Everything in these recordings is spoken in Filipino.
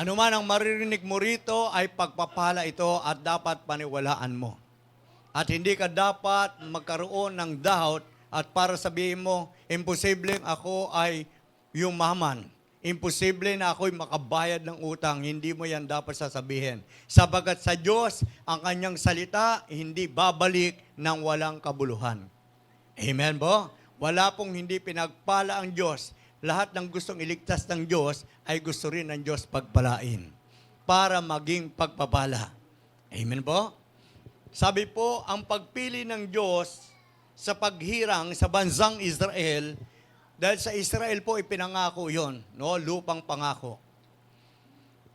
Ano man ang maririnig mo rito ay pagpapala ito at dapat paniwalaan mo. At hindi ka dapat magkaroon ng doubt at para sabihin mo, imposibleng ako ay yumaman. Imposible na ako'y makabayad ng utang. Hindi mo yan dapat sasabihin. Sabagat sa Diyos, ang kanyang salita hindi babalik ng walang kabuluhan. Amen po? Wala pong hindi pinagpala ang Diyos. Lahat ng gustong iligtas ng Diyos ay gusto rin ng Diyos pagpalain para maging pagpapala. Amen po? Sabi po, ang pagpili ng Diyos sa paghirang sa bansang Israel, dahil sa Israel po ipinangako yon, no? Lupang pangako,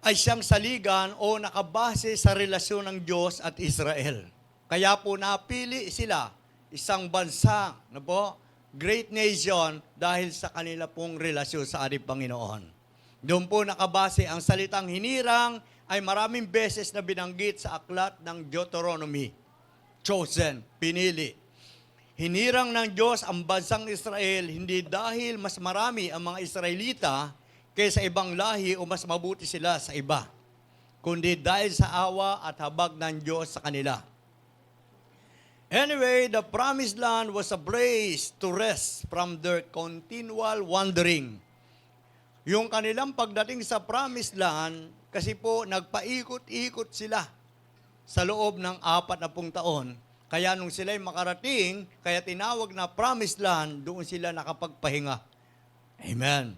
ay siyang saligan o nakabase sa relasyon ng Diyos at Israel. Kaya po napili sila, isang bansa, no po, great nation, dahil sa kanila pong relasyon sa ating Panginoon. Doon po nakabase ang salitang hinirang ay maraming beses na binanggit sa aklat ng Deuteronomy. Chosen, pinili. Hinirang ng Diyos ang bansang Israel hindi dahil mas marami ang mga Israelita kaysa ibang lahi o mas mabuti sila sa iba, kundi dahil sa awa at habag ng Diyos sa kanila. Anyway, the promised land was a place to rest from their continual wandering. Yung kanilang pagdating sa promised land, kasi po nagpaikot-ikot sila sa loob ng 40 taon. Kaya nung sila'y makarating, kaya tinawag na promised land, doon sila nakapagpahinga. Amen.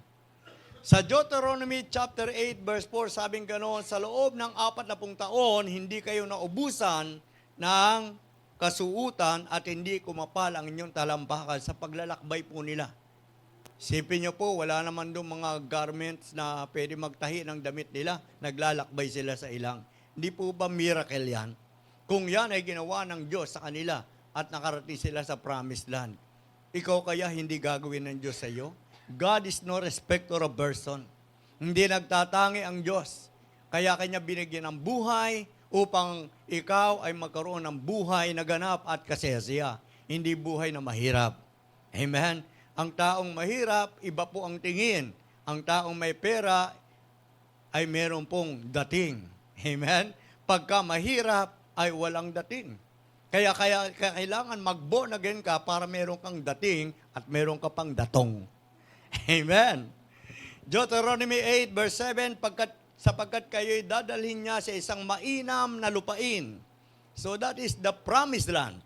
Sa Deuteronomy chapter 8 verse 4, sabing gano'n, sa loob ng 40 taon, hindi kayo naubusan ng kasuutan at hindi kumapal ang inyong talampakan sa paglalakbay po nila. Sipin nyo po, wala naman doon mga garments na pwede magtahi ng damit nila, naglalakbay sila sa ilang. Hindi po ba miracle yan? Kung yan ay ginawa ng Diyos sa kanila at nakarating sila sa promised land, ikaw kaya hindi gagawin ng Diyos sa iyo? God is no respecter of person. Hindi nagtatangi ang Diyos. Kaya kanya binigyan ng buhay upang ikaw ay magkaroon ng buhay na ganap at kasiyasiya. Hindi buhay na mahirap. Amen? Ang taong mahirap, iba po ang tingin. Ang taong may pera ay meron pong dating. Amen? Pagka mahirap, ay walang dating. Kaya kailangan mag-born again ka para meron kang dating at meron ka pang datong. Amen. Deuteronomy 8 verse 7, sapagkat kayo'y dadalhin niya sa isang mainam na lupain. So that is the promised land.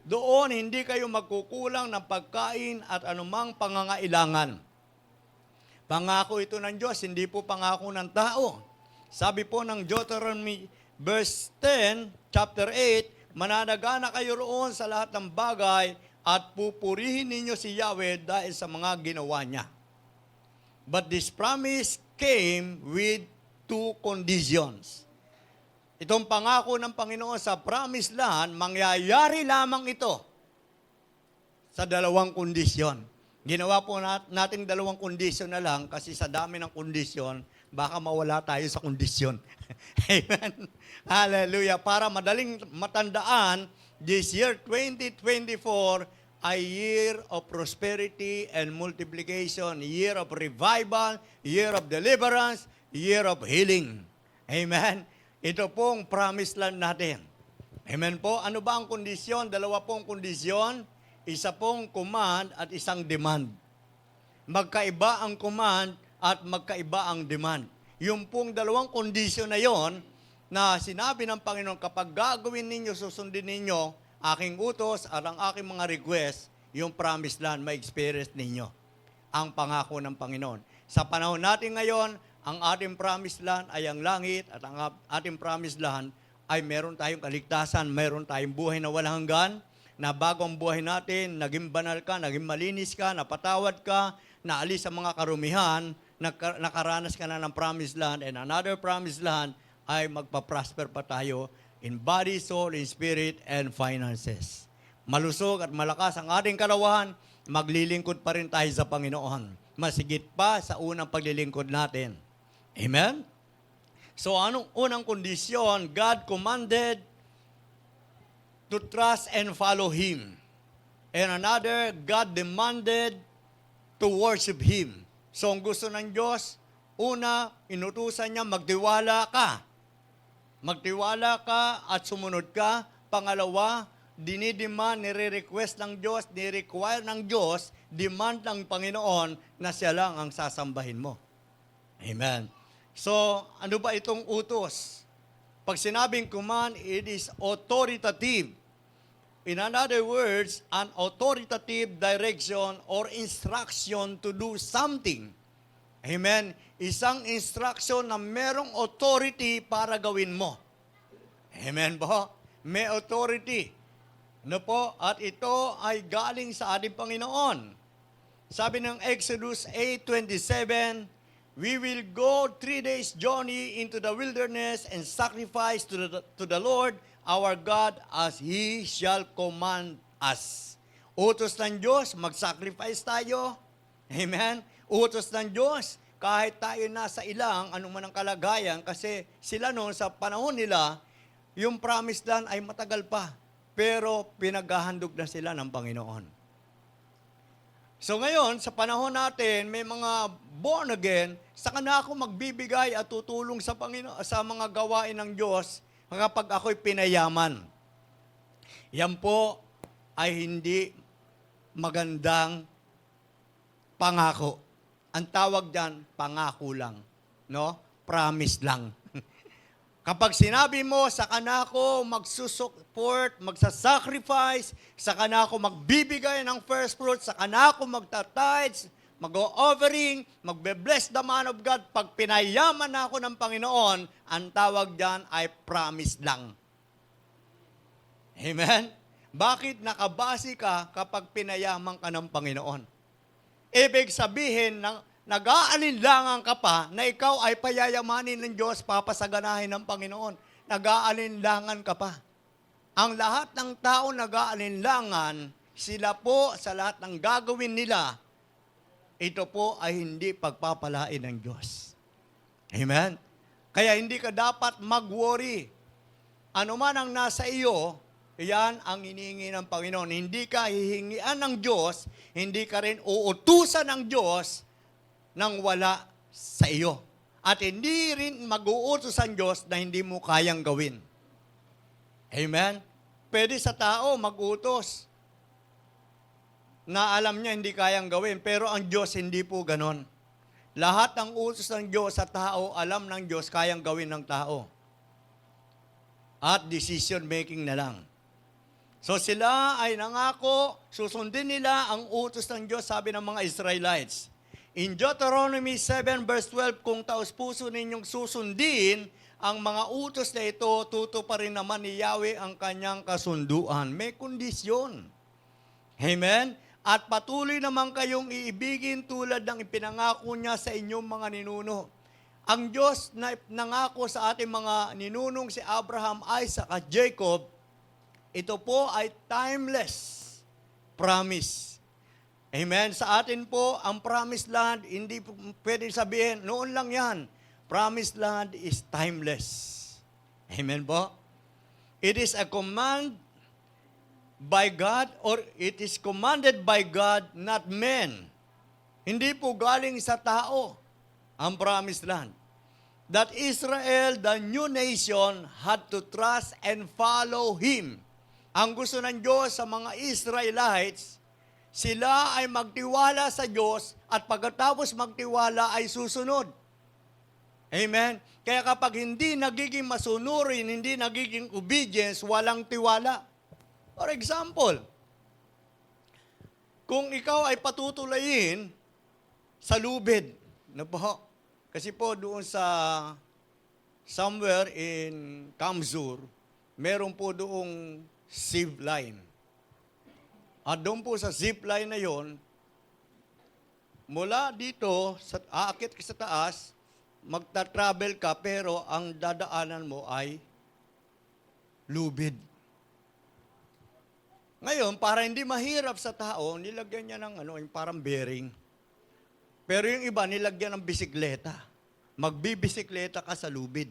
Doon hindi kayo magkukulang ng pagkain at anumang pangangailangan. Pangako ito ng Diyos, hindi po pangako ng tao. Sabi po ng Deuteronomy verse 10, chapter 8, mananagana kayo roon sa lahat ng bagay at pupurihin ninyo si Yahweh dahil sa mga ginawa niya. But this promise came with two conditions. Itong pangako ng Panginoon sa promised land, mangyayari lamang ito sa dalawang kondisyon. Ginawa po natin dalawang kondisyon na lang kasi sa dami ng kondisyon, baka mawala tayo sa kondisyon. Amen. Hallelujah. Para madaling matandaan, this year 2024 ay year of prosperity and multiplication, year of revival, year of deliverance, year of healing. Amen. Ito pong promised land natin. Amen po. Ano ba ang kondisyon? Dalawa pong kondisyon. Isa pong command at isang demand. Magkaiba ang command at magkaiba ang demand. Yung pong dalawang kondisyon na yon na sinabi ng Panginoon, kapag gagawin ninyo, susundin ninyo aking utos at ang aking mga request, yung promised land, may experience ninyo ang pangako ng Panginoon. Sa panahon natin ngayon, ang ating promised land ay ang langit at ang ating promised land ay meron tayong kaligtasan, meron tayong buhay na walang hanggan, na bago ang buhay natin, naging banal ka, naging malinis ka, napatawad ka, naalis sa mga karumihan, nakaranas ka na ng promised land, and another promised land ay magpa-prosper pa tayo in body, soul, in spirit, and finances. Malusog at malakas ang ating karawahan, maglilingkod pa rin tayo sa Panginoon. Masigit pa sa unang paglilingkod natin. Amen? So anong unang kondisyon? God commanded to trust and follow Him. And another, God demanded to worship Him. So ang gusto ng Diyos, Una, inutusan niya, magtiwala ka. Magtiwala ka at sumunod ka. Pangalawa, dinidemand, nire-request ng Diyos, nire-require ng Diyos, demand ng Panginoon na siya lang ang sasambahin mo. Amen. So, ano ba itong utos? Pag sinabing command, it is authoritative. In other words, an authoritative direction or instruction to do something. Amen. Isang instruction na merong authority para gawin mo. Amen po? May authority. No po? At ito ay galing sa ating Panginoon. Sabi ng Exodus 8:27, we will go 3 days journey into the wilderness and sacrifice to the Lord our God as He shall command us. Utos ng Diyos, mag-sacrifice tayo. Amen? Utos ng Diyos, kahit tayo nasa ilang, anuman ang kalagayan, kasi sila noon sa panahon nila, yung promised land ay matagal pa. Pero pinaghahandog na sila ng Panginoon. So ngayon, sa panahon natin, may mga born again, saka na ako magbibigay at tutulong sa Panginoon, sa mga gawain ng Diyos kapag ako'y pinayaman. Yan po ay hindi magandang pangako. Ang tawag diyan, pangako lang. No? Promise lang. Kapag sinabi mo, saka na ako magsusupport, magsasacrifice, saka na ako magbibigay ng first fruit, saka na ako magtatides, mag-offering, magbe-bless the man of God, pag pinayaman na ako ng Panginoon, ang tawag diyan ay promise lang. Amen? Bakit nakabase ka kapag pinayaman ka ng Panginoon? Ibig sabihin, nag-aalinlangan ka pa na ikaw ay payayamanin ng Diyos, papasaganahin ng Panginoon. Nag-aalinlangan ka pa. Ang lahat ng tao nag-aalinlangan, sila po sa lahat ng gagawin nila, ito po ay hindi pagpapalain ng Diyos. Amen? Kaya hindi ka dapat mag-worry. Ano man ang nasa iyo, yan ang hinihingi ng Panginoon. Hindi ka hihingian ng Diyos, hindi ka rin uutusan ng Diyos nang wala sa iyo. At hindi rin mag-uutos ang Diyos na hindi mo kayang gawin. Amen? Pwede sa tao mag-utos na alam niya hindi kayang gawin, pero ang Diyos hindi po ganon. Lahat ng utos ng Diyos sa tao, alam ng Diyos kayang gawin ng tao. At decision making na lang. So sila ay nangako, susundin nila ang utos ng Diyos, sabi ng mga Israelites. In Deuteronomy 7 verse 12, kung taos-puso ninyong susundin ang mga utos na ito, tutuparin naman ni Yahweh ang kanyang kasunduan. May kondisyon. Amen? At patuloy naman kayong iibigin tulad ng ipinangako niya sa inyong mga ninuno. Ang Diyos na nangako sa ating mga ninunong si Abraham, Isaac at Jacob, ito po ay timeless promise. Amen? Sa atin po, ang promised land, hindi pwede sabihin, noon lang yan. Promised land is timeless. Amen po? It is a command by God or it is commanded by God, not men. Hindi po galing sa tao ang promised land. That Israel, the new nation, had to trust and follow Him. Ang gusto ng Diyos sa mga Israelites, sila ay magtiwala sa Diyos at pagkatapos magtiwala ay susunod. Amen? Kaya kapag hindi nagiging masunurin, hindi nagiging obedience, walang tiwala. For example, kung ikaw ay patutulayin sa lubid, na po, kasi po doon sa somewhere in Kamzur, meron po doong zip line. At doon po sa zip line na yon, mula dito, aakit ka sa taas, magta-travel ka, pero ang dadaanan mo ay lubid. Ngayon, para hindi mahirap sa tao, nilagyan niya ng yung parang bearing. Pero yung iba, nilagyan ng bisikleta. Magbibisikleta ka sa lubid.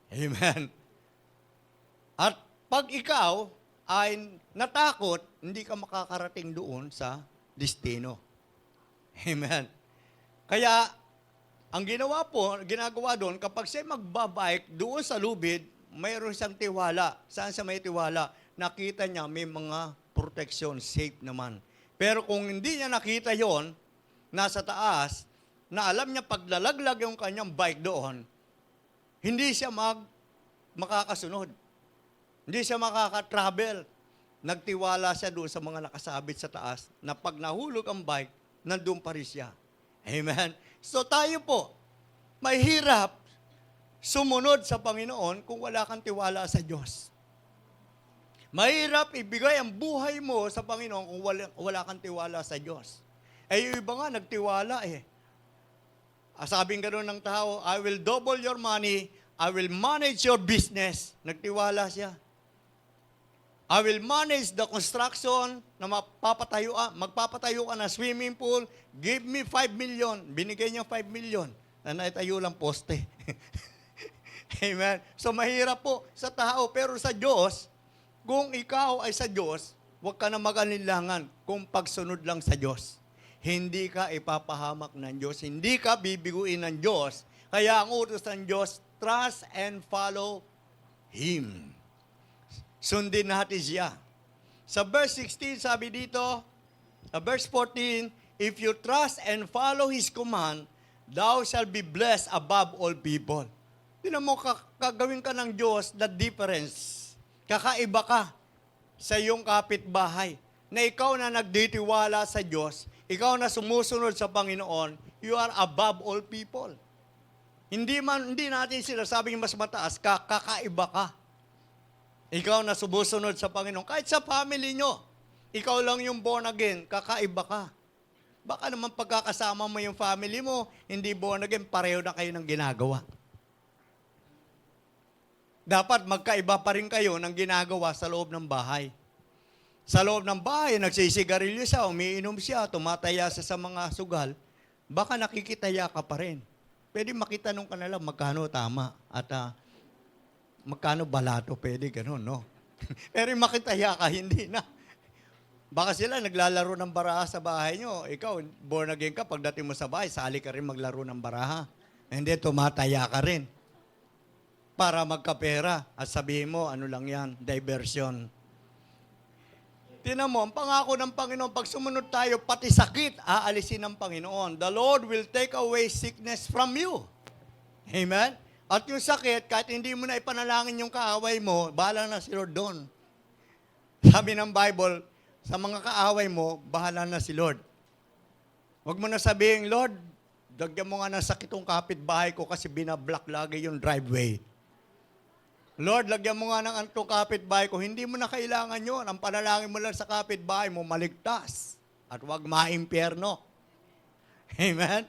Amen. At pag ikaw ay natakot, hindi ka makakarating doon sa destino. Amen. Kaya, Ang ginagawa doon, kapag siya magbabike doon sa lubid, mayroon siyang tiwala. Saan siya may tiwala? Nakita niya may mga protection, safe naman. Pero kung hindi niya nakita yon, nasa taas, na alam niya paglalaglag yung kanyang bike doon, hindi siya makakasunod. Hindi siya makaka-travel. Nagtiwala siya doon sa mga nakasabit sa taas na pag nahulog ang bike, nandun pa rin siya. Amen? So tayo po, mahirap sumunod sa Panginoon kung wala kang tiwala sa Diyos. Mahirap ibigay ang buhay mo sa Panginoon kung wala kang tiwala sa Diyos. Yung iba nga, nagtiwala eh. Sabing gano'n ng tao, I will double your money, I will manage your business. Nagtiwala siya. I will manage the construction na magpapatayo ka ng swimming pool, give me 5 million. Binigay niya 5 million. Na naitayo lang poste. Amen. So mahirap po sa tao, pero sa Diyos, kung ikaw ay sa Diyos, huwag ka na mag-alinlangan kung pagsunod lang sa Diyos. Hindi ka ipapahamak ng Diyos. Hindi ka bibiguin ng Diyos. Kaya ang utos ng Diyos, trust and follow Him. Sundin natin siya. Sa verse 16, sabi dito, verse 14, if you trust and follow His command, thou shalt be blessed above all people. Tinan mo, kagawin ka ng Diyos the difference. Kakaiba ka sa iyong kapitbahay. Na ikaw na nagditiwala sa Diyos, ikaw na sumusunod sa Panginoon, you are above all people. Hindi natin sila sabing mas mataas, kakaiba ka. Ikaw na sumusunod sa Panginoon. Kahit sa family nyo, ikaw lang yung born again, kakaiba ka. Baka naman pagkakasama mo yung family mo, hindi born again, pareho na kayo ng ginagawa. Dapat magkaiba pa rin kayo ng ginagawa sa loob ng bahay. Sa loob ng bahay, nagsisigarilyo siya, umiinom siya, tumataya siya sa mga sugal, baka nakikitaya ka pa rin. Pwede makitanong ka na lang magkano tama at magkano balato, pwede ganun, no? Pero makitaya ka, hindi na. Baka sila naglalaro ng baraha sa bahay nyo. Ikaw, born again ka, pagdating mo sa bahay, sali ka rin maglaro ng baraha. Hindi, tumataya ka rin. Para magkapera. At sabihin mo, ano lang yan, diversion. Tinan mo, ang pangako ng Panginoon, pag sumunod tayo, pati sakit, aalisin ng Panginoon. The Lord will take away sickness from you. Amen? At yung sakit, kahit hindi mo na ipanalangin yung kaaway mo, bahala na si Lord doon. Sabi ng Bible, sa mga kaaway mo, bahala na si Lord. Huwag mo na sabihin, Lord, dagyan mo nga ng sakit yung kapitbahay ko kasi binablock lagi yung driveway. Lord, lagyan mo nga ng antong kapitbahay ko. Hindi mo na kailangan yun. Ang panalangin mo lang sa kapitbahay mo, maligtas. At huwag maimpyerno. Amen?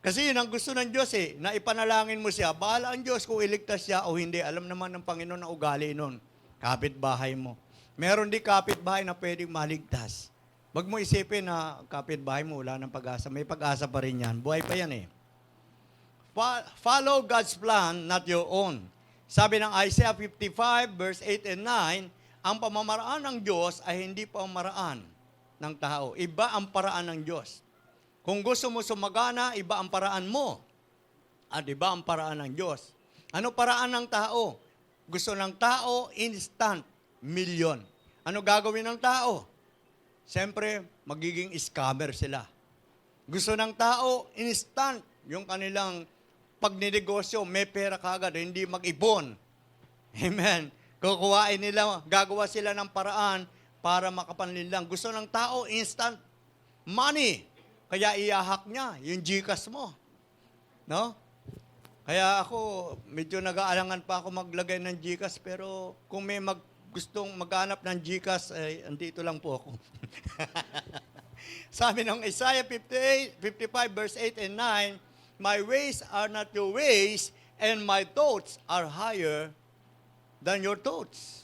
Kasi yun ang gusto ng Diyos na ipanalangin mo siya. Bahala ang Diyos kung iligtas siya o hindi. Alam naman ng Panginoon na ugali nun. Kapitbahay mo. Meron di kapitbahay na pwedeng maligtas. Wag mo isipin na kapitbahay mo, wala ng pag-asa. May pag-asa pa rin yan. Buhay pa yan Follow God's plan, not your own. Sabi ng Isaiah 55, verse 8 and 9, ang pamamaraan ng Diyos ay hindi pamamaraan ng tao. Iba ang paraan ng Diyos. Kung gusto mo sumagana, iba ang paraan mo. At iba ang paraan ng Diyos. Ano paraan ng tao? Gusto ng tao, instant, milyon. Ano gagawin ng tao? Siyempre, magiging scammer sila. Gusto ng tao, instant, yung kanilang pagninegosyo, may pera kagad, hindi mag-ibon. Amen. Kukuhain nila, gagawa sila ng paraan para makapanlinlang. Gusto ng tao, instant money. Kaya iahak niya yung GCash mo. No? Kaya ako, medyo nag-aalangan pa ako maglagay ng GCash, pero kung may gustong maghanap ng GCash, andito lang po ako. Sabi ng Isaiah 55, verse 8 and 9, my ways are not your ways, and my thoughts are higher than your thoughts.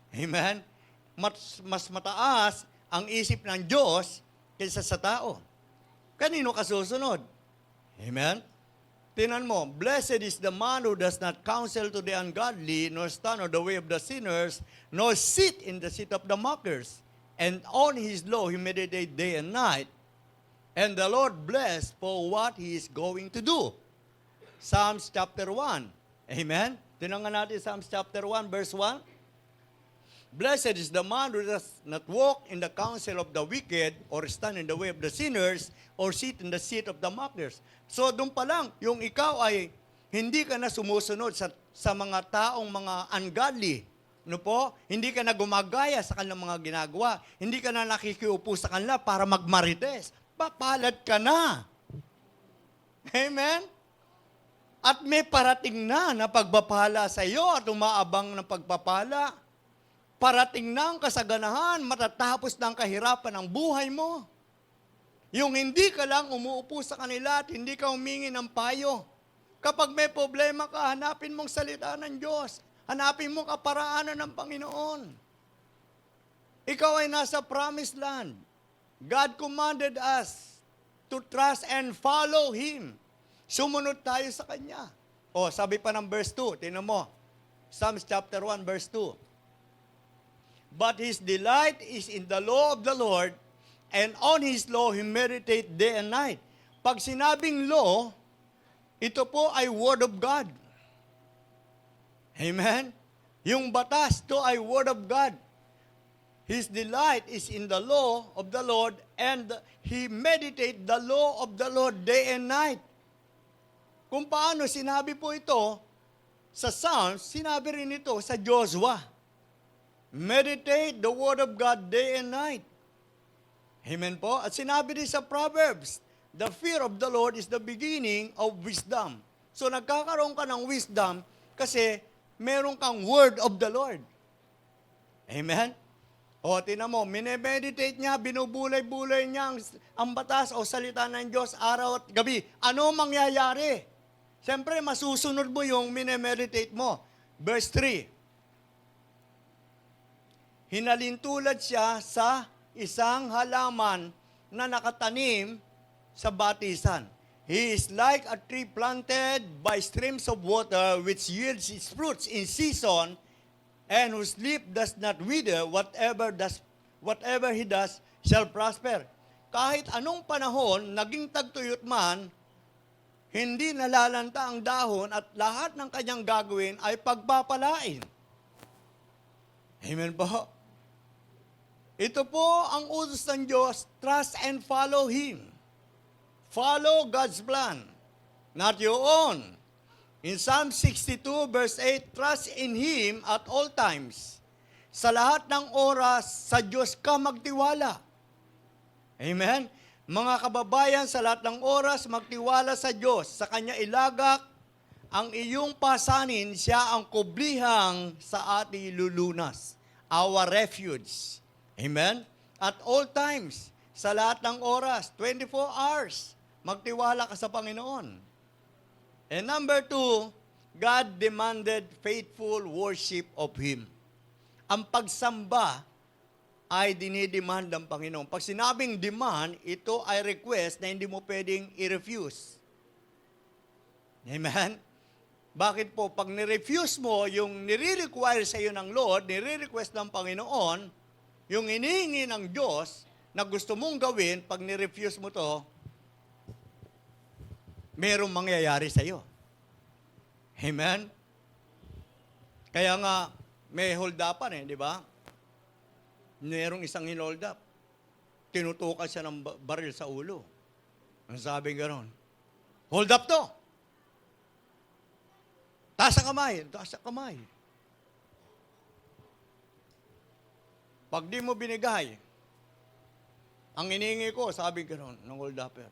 Amen? Mas mataas ang isip ng Diyos kaysa sa tao. Kanino ka susunod? Amen? Tinan mo, blessed is the man who does not counsel to the ungodly, nor stand on the way of the sinners, nor sit in the seat of the mockers. And on his law he meditate day and night. And the Lord blessed for what He is going to do. Psalms chapter 1. Amen? Tinangan natin Psalms chapter 1, verse 1. Blessed is the man who does not walk in the counsel of the wicked, or stand in the way of the sinners, or sit in the seat of the mockers. So doon pa lang, yung ikaw ay hindi ka na sumusunod sa mga taong mga ungodly. No po? Hindi ka na gumagaya sa kanilang mga ginagawa. Hindi ka na nakikiupo sa kanila para magmarites. Papalad ka na. Amen? At may parating na pagpapala sa iyo at umaabang ng pagpapala. Parating na ang kasaganahan, matatapos na ang kahirapan ng buhay mo. Yung hindi ka lang umuupo sa kanila at hindi ka humingi ng payo. Kapag may problema ka, hanapin mong salita ng Diyos. Hanapin mong kaparaanan ng Panginoon. Ikaw ay nasa promised land. God commanded us to trust and follow Him. Sumunod tayo sa Kanya. O, sabi pa ng verse 2, tingnan mo. Psalms chapter 1, verse 2. But his delight is in the law of the Lord, and on His law he meditate day and night. Pag sinabing law, ito po ay word of God. Amen? Yung batas, ito ay word of God. His delight is in the law of the Lord, and he meditate the law of the Lord day and night. Kung paano sinabi po ito sa Psalms, sinabi rin ito sa Joshua. Meditate the word of God day and night. Amen po? At sinabi rin sa Proverbs, the fear of the Lord is the beginning of wisdom. So nagkakaroon ka ng wisdom kasi meron kang word of the Lord. Amen? O, tinan mo, minemeditate niya, binubulay-bulay niya ang batas o salita ng Diyos araw at gabi. Ano mangyayari? Siyempre, masusunod mo yung minemeditate mo. Verse 3. Hinalintulad siya sa isang halaman na nakatanim sa batisan. He is like a tree planted by streams of water, which yields its fruits in season, and whose leaf does not wither. Whatever he does shall prosper. Kahit anong panahon, naging tagtuyot man, hindi nalalanta ang dahon at lahat ng kanyang gagawin ay pagpapalain. Amen po. Ito po ang utos ng Diyos, trust and follow Him. Follow God's plan, not your own. In Psalm 62 verse 8, trust in Him at all times. Sa lahat ng oras, sa Diyos ka magtiwala. Amen? Mga kababayan, sa lahat ng oras, magtiwala sa Diyos. Sa Kanya ilagak ang iyong pasanin, siya ang kublihang sa ating lulunas. Our refuge. Amen? At all times, sa lahat ng oras, 24 hours, magtiwala ka sa Panginoon. And number 2, God demanded faithful worship of Him. Ang pagsamba ay dinidemand ng Panginoon. Pag sinabing demand, ito ay request na hindi mo pwedeng i-refuse. Amen? Bakit po? Pag ni-refuse mo yung nire-require sa iyo ng Lord, nire-request ng Panginoon, yung inihingi ng Diyos na gusto mong gawin, pag ni-refuse mo to, merong mangyayari sa iyo. Amen? Kaya nga, may hold-upan di ba? Merong isang hin-hold up. Tinutukan siya ng baril sa ulo. Ang sabi gano'n, hold up to! Taas ang kamay, taas ang kamay. Pag di mo binigay, ang inihingi ko, sabi gano'n, ng hold-upper.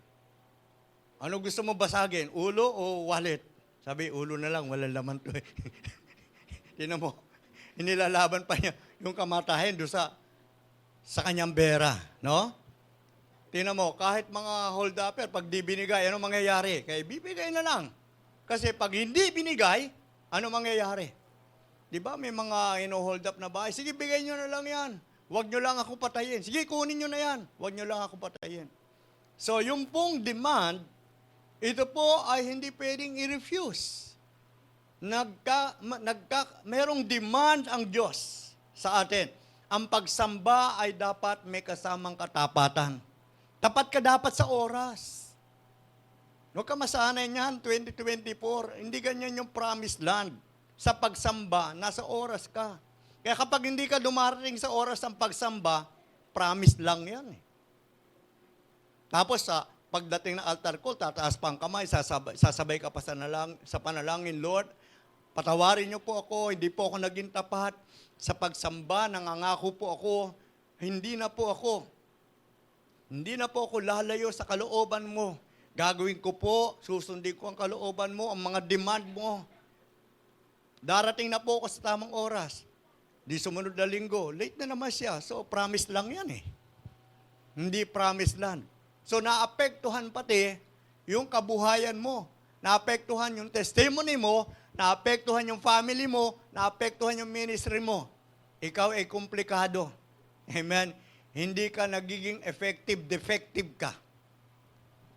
Ano gusto mo basagin? Ulo o wallet? Sabi, ulo na lang, walang laman to. Tinan mo, inilalaban pa niya yung kamatahin doon sa kanyang bera, no? Tinan mo, kahit mga hold-upper, pag di binigay, ano mangyayari? Kaya bibigay na lang. Kasi pag hindi binigay, ano mangyayari? Di ba may mga ino-hold up na bahay? Sige, bigay nyo na lang yan. Huwag nyo lang ako patayin. Sige, kunin nyo na yan. Huwag nyo lang ako patayin. So, yung pong demand, ito po ay hindi pwedeng i-refuse. Merong demand ang Diyos sa atin. Ang pagsamba ay dapat may kasamang katapatan. Tapat ka dapat sa oras. Huwag ka masanay niyan, 2024. Hindi ganyan yung promised land. Sa pagsamba, nasa oras ka. Kaya kapag hindi ka dumarating sa oras ng pagsamba, promised lang yan eh. Tapos sa pagdating ng altar call, tataas pa ang kamay, sasabay ka pa sa panalangin, Lord, patawarin niyo po ako, hindi po ako naging tapat. Sa pagsamba, nangangako po ako, hindi na po ako lalayo sa kalooban mo. Gagawin ko po, susundin ko ang kalooban mo, ang mga demand mo. Darating na po ako sa tamang oras. Di sumunod na linggo, late na naman siya. So, promise lang yan eh. Hindi promise land. So, naapektuhan pati yung kabuhayan mo. Naapektuhan yung testimony mo, naapektuhan yung family mo, naapektuhan yung ministry mo. Ikaw ay komplikado. Amen? Hindi ka nagiging effective, defective ka.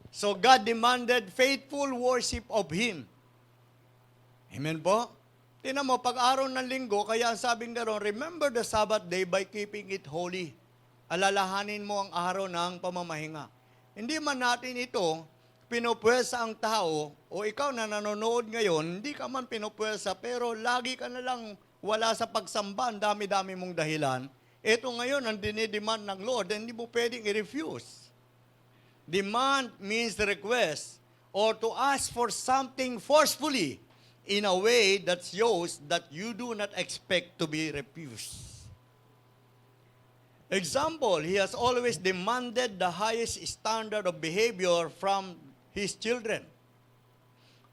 So, God demanded faithful worship of Him. Amen po? Tingnan mo, pag-araw ng linggo, kaya ang sabing gano'n, remember the Sabbath day by keeping it holy. Alalahanin mo ang araw ng pamamahinga. Hindi man natin ito, pinupwersa ang tao, o ikaw na nanonood ngayon, hindi ka man pinupwersa, pero lagi ka na lang wala sa pagsamba, ang dami-dami mong dahilan. Ito ngayon ang dinidemand ng Lord, hindi mo pwedeng i-refuse. Demand means request or to ask for something forcefully in a way that shows that you do not expect to be refused. Example, He has always demanded the highest standard of behavior from His children.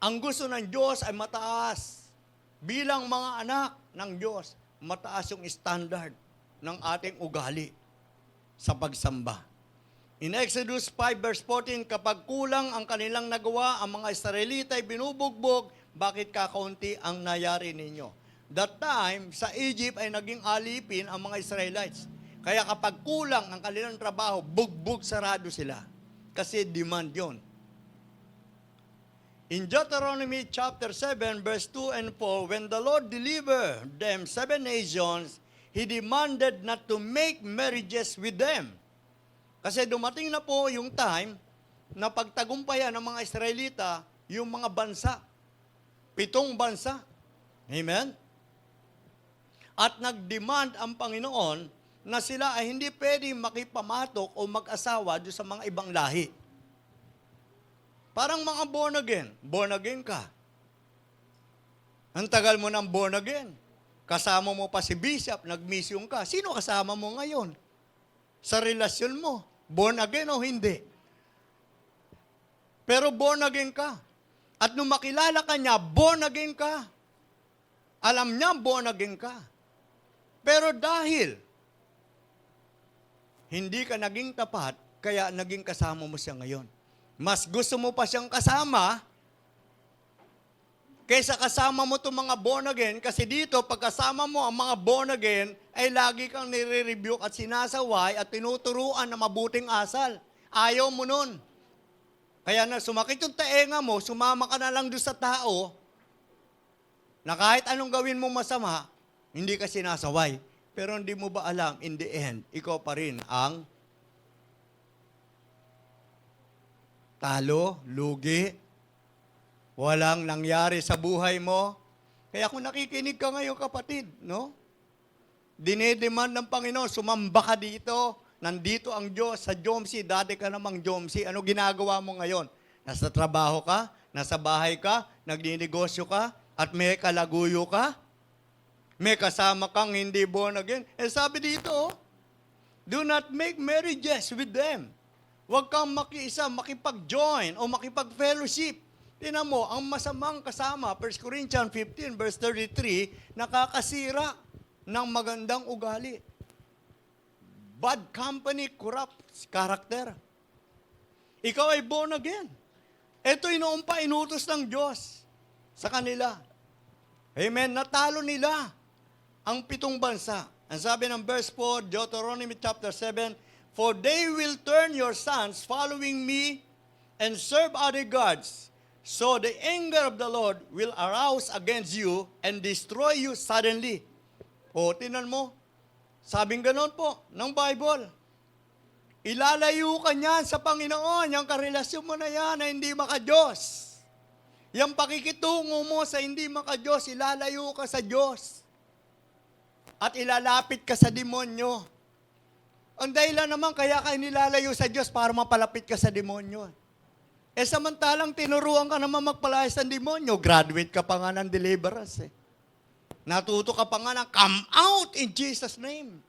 Ang gusto ng Diyos ay mataas. Bilang mga anak ng Diyos, mataas yung standard ng ating ugali sa pagsamba. In Exodus 5 verse 14, kapag kulang ang kanilang nagawa, ang mga Israelita ay binubugbog, bakit kakaunti ang nayari ninyo? That time, sa Egypt ay naging alipin ang mga Israelites. Kaya kapag kulang ang kanilang trabaho, bugbog sarado sila. Kasi demand yon. In Deuteronomy chapter 7 verse 2 and 4, when the Lord delivered them 7 nations, He demanded not to make marriages with them. Kasi dumating na po yung time na pagtagumpayan ng mga Israelita, yung mga bansa. 7 bansa. Amen? At nag-demand ang Panginoon na sila ay hindi pwedeng makipamatok o mag-asawa doon sa mga ibang lahi. Parang mga born again ka. Ang tagal mo ng born again. Kasama mo pa si Bishop, nag-mission ka. Sino kasama mo ngayon? Sa relasyon mo, born again o hindi? Pero born again ka. At nung makilala ka niya, born again ka. Alam niya, born again ka. Pero dahil hindi ka naging tapat, kaya naging kasama mo siya ngayon. Mas gusto mo pa siyang kasama kaysa kasama mo itong mga born again, kasi dito, pagkasama mo ang mga born again, ay lagi kang nire-rebuke at sinasaway at tinuturuan na mabuting asal. Ayaw mo nun. Kaya na sumakit yung taenga mo, sumama ka na lang doon sa tao, na kahit anong gawin mo masama, hindi ka sinasaway. Pero hindi mo ba alam, in the end, ikaw pa rin ang talo, lugi, walang nangyari sa buhay mo. Kaya kung nakikinig ka ngayon, kapatid, no? Dinedemand ng Panginoon, sumamba ka dito, nandito ang Diyos, sa Jomsi, dati ka namang Jomsi, ano ginagawa mo ngayon? Nasa trabaho ka, nasa bahay ka, nagninegosyo ka, at may kalaguyo ka? May kasama kang hindi born again? Eh sabi dito, do not make marriages with them. Huwag kang makiisa, makipag-join o makipag-fellowship. Tingnan mo, ang masamang kasama, 1 Corinthians 15 verse 33, nakakasira ng magandang ugali. Bad company corrupts character. Ikaw ay born again. Ito'y noon pa inutos ng Diyos sa kanila. Amen. Natalo nila ang 7 bansa. Ang sabi ng verse 4, Deuteronomy chapter 7, for they will turn your sons following me and serve other gods. So the anger of the Lord will arouse against you and destroy you suddenly. O, tinan mo, sabing ganon po ng Bible. Ilalayo ka niyan sa Panginoon. Yung karelasyon mo na yan na hindi maka-Diyos. Yung pakikitungo mo sa hindi maka-Diyos, ilalayo ka sa Diyos. At ilalapit ka sa demonyo. Ang dahilan naman kaya ka inilalayo sa Diyos para mapalapit ka sa demonyo. Samantalang tinuruan ka naman magpalayas ng demonyo, graduate ka pa nga ng deliverance. Natuto ka pa nga ng come out in Jesus' name.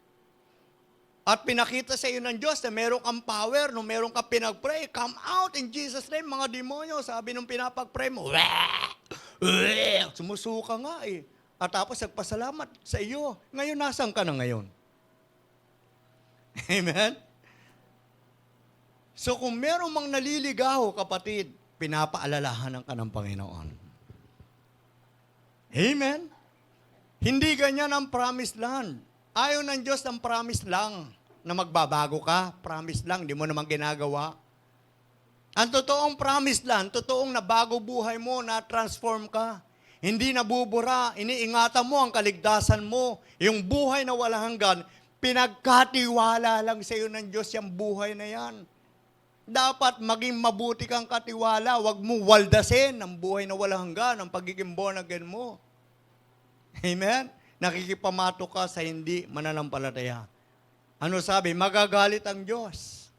At pinakita sa iyo ng Diyos na meron kang power, no meron kang pinag-pray, come out in Jesus' name, mga demonyo. Sabi nung pinapag-pray mo, sumusuka nga eh. At tapos nagpasalamat sa iyo. Ngayon, nasan ka na ngayon? Amen? So kung meron mang naliligaw, kapatid, pinapaalalahanan ka ng Panginoon. Amen? Hindi ganyan ang promised land. Ayaw ng Diyos ng promise lang na magbabago ka. Promise lang, di mo naman ginagawa. Ang totoong promise lang, totoong na bago buhay mo, na transform ka. Hindi nabubura, iniingatan mo ang kaligtasan mo. Yung buhay na walang hanggan, pinagkatiwala lang sa iyo ng Diyos yung buhay na yan. Dapat maging mabuti kang katiwala. Huwag mo waldasin ang buhay na walang hanggan, ang pagiging born again mo. Amen? Nakikipamato ka sa hindi mananampalataya. Ano sabi? Magagalit ang Diyos.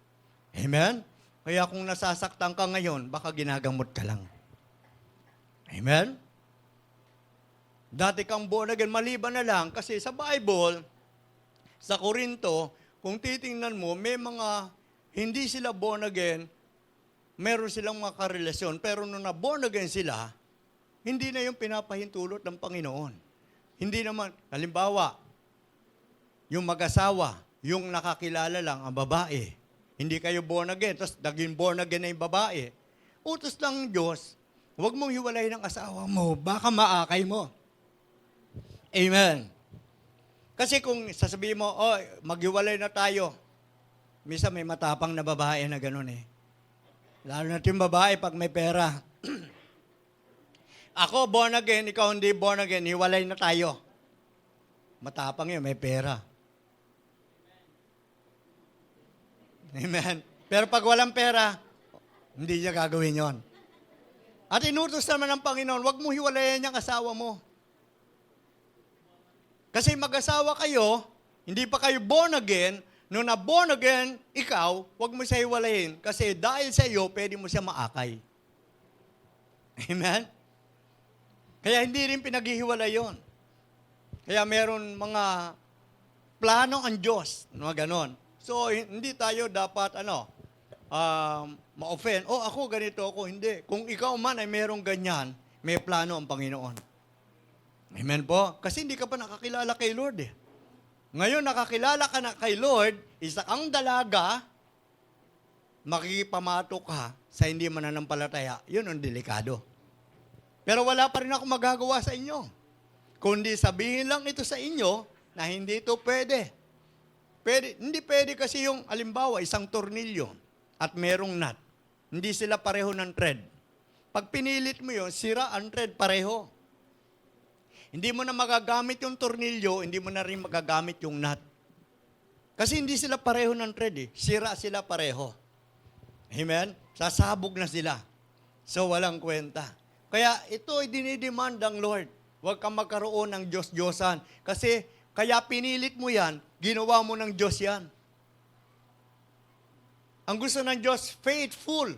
Amen? Kaya kung nasasaktan ka ngayon, baka ginagamot ka lang. Amen? Dati kang born again, maliban na lang, kasi sa Bible, sa Korinto, kung titingnan mo, may mga hindi sila born again, meron silang mga karelasyon, pero nung na born again sila, hindi na yung pinapahintulot ng Panginoon. Hindi naman, halimbawa, yung mag-asawa, yung nakakilala lang ang babae. Hindi kayo born again, tapos naging born again na yung babae. Utos lang ng Diyos, huwag mong hiwalay ng asawa mo, baka maakay mo. Amen. Kasi kung sasabihin mo, oh, maghiwalay na tayo, minsan may matapang na babae na gano'n eh. Lalo na yung babae pag may pera. Ako born again, ikaw hindi born again, hiwalay na tayo. Matapang yun, may pera. Amen. Pero pag walang pera, hindi niya gagawin yon. At inutos naman ng Panginoon, huwag mo hiwalayan yung asawa mo. Kasi mag-asawa kayo, hindi pa kayo born again, nung na born again, ikaw, huwag mo siya hiwalayin. Kasi dahil sa iyo, pwede mo siya maakay. Amen? Kaya hindi rin pinaghihiwalay yun. Kaya meron mga plano ang Diyos, mga ganon. So, hindi tayo dapat, ma-offend. Oh, ako, ganito ako. Hindi. Kung ikaw man ay merong ganyan, may plano ang Panginoon. Amen po? Kasi hindi ka pa nakakilala kay Lord eh. Ngayon, nakakilala ka na kay Lord, isa kang dalaga, makikipamato ka sa hindi mananampalataya. Yun ang delikado. Pero wala pa rin ako magagawa sa inyo. Kundi sabihin lang ito sa inyo na hindi ito pwede. Hindi pwede kasi yung, alimbawa, isang tornilyo at merong nut. Hindi sila pareho ng thread. Pag pinilit mo yun, sira ang thread pareho. Hindi mo na magagamit yung tornilyo, hindi mo na rin magagamit yung nut. Kasi hindi sila pareho ng thread eh. Sira sila pareho. Amen? Sasabog na sila. So, walang kwenta. Kaya ito ay dinidemand ng Lord. Huwag kang magkaroon ng Diyos-Diyosan. Kasi kaya pinilit mo yan, ginawa mo ng Diyos yan. Ang gusto ng Diyos, faithful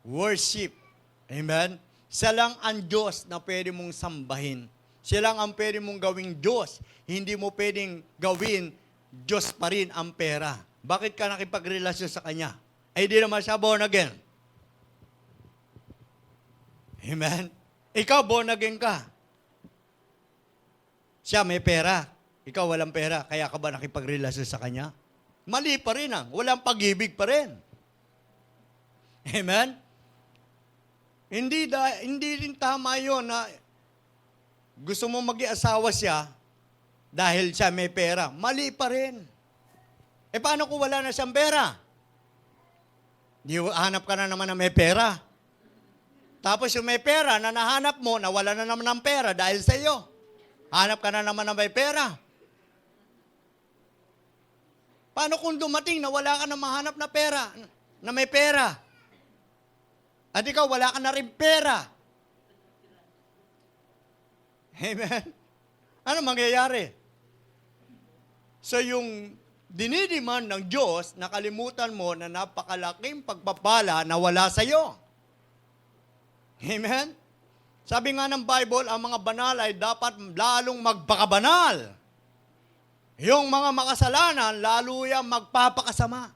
worship. Amen? Siya lang ang Diyos na pwede mong sambahin. Siya lang ang pwede mong gawing Diyos. Hindi mo pwedeng gawin Diyos pa rin ang pera. Bakit ka nakipagrelasyon sa Kanya? Ay di naman siya born again. Amen? Ikaw born again ka. Siya may pera. Ikaw walang pera. Kaya ka ba nakipagrelasyon sa Kanya? Mali pa rin walang pag-ibig pa rin. Amen? Hindi rin tama yun na gusto mo mag-iasawa siya dahil siya may pera. Mali pa rin. Paano kung wala na siyang pera? Di hanap ka na naman na may pera. Tapos yung may pera na nahanap mo, nawala na naman ng pera dahil sa iyo. Hanap ka na naman na may pera. Paano kung dumating na wala ka na mahanap na pera, na may pera? At ikaw, wala ka na rin pera. Amen? Ano mangyayari? So yung dinidiman ng Diyos, nakalimutan mo na napakalaking pagpapala na wala sa iyo. Amen? Sabi nga ng Bible, ang mga banal ay dapat lalong magpakabanal. Yung mga makasalanan, lalo yung magpapakasama.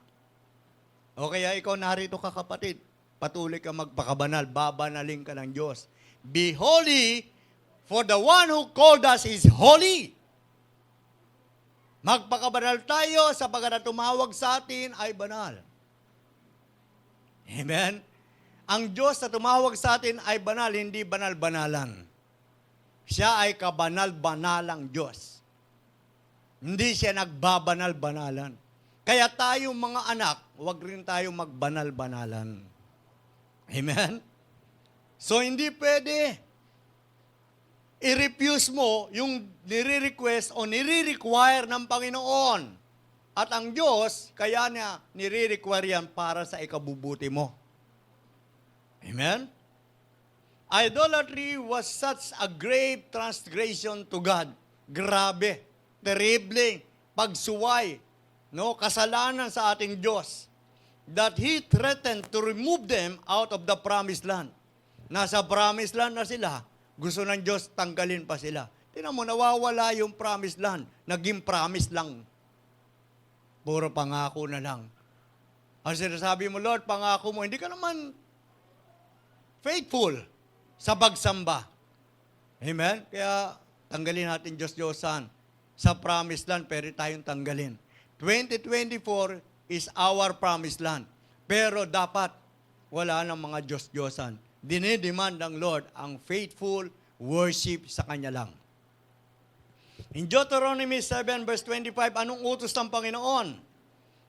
O kaya ikaw narito ka kapatid, patuloy ka magpakabanal, babanalin ka ng Diyos. Be holy, for the one who called us is holy. Magpakabanal tayo sapagkat tumawag sa atin ay banal. Amen? Ang Diyos na tumawag sa atin ay banal, hindi banal-banalan. Siya ay kabanal-banalang Diyos. Hindi siya nagbabanal-banalan. Kaya tayo mga anak, huwag rin tayo magbanal-banalan. Amen? So hindi pwede i-refuse mo yung nire-request o nire-require ng Panginoon. At ang Diyos, kaya niya nire-require yan para sa ikabubuti mo. Amen? Idolatry was such a grave transgression to God. Grabe, terrible, pagsuway, no, kasalanan sa ating Diyos, that He threatened to remove them out of the promised land. Nasa promised land na sila, gusto ng Diyos tanggalin pa sila. Tingnan mo, nawawala yung promised land. Naging promise lang. Puro pangako na lang. Ang sinasabi mo, Lord, pangako mo, hindi ka naman faithful sa pagsamba. Amen? Kaya tanggalin natin Diyos-Diyosan. Sa promised land, pwede tayong tanggalin. 2024 is our promised land. Pero dapat wala ng mga Diyos-Diyosan. Dinidemand ng Lord ang faithful worship sa Kanya lang. In Deuteronomy 7 verse 25, anong utos ng Panginoon